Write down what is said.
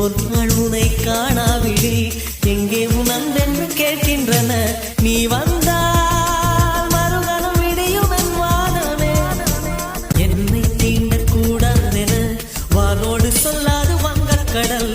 ஓர் நாள் உனை காணாவிழி எங்கே உணர்ந்தென்று கேட்கின்றன. நீ வந்தால் மறுகணம் விடியும் என் வானமே. என்னை தீண்டக்கூடாதென வானோடு சொல்லாது வங்கக்கடல்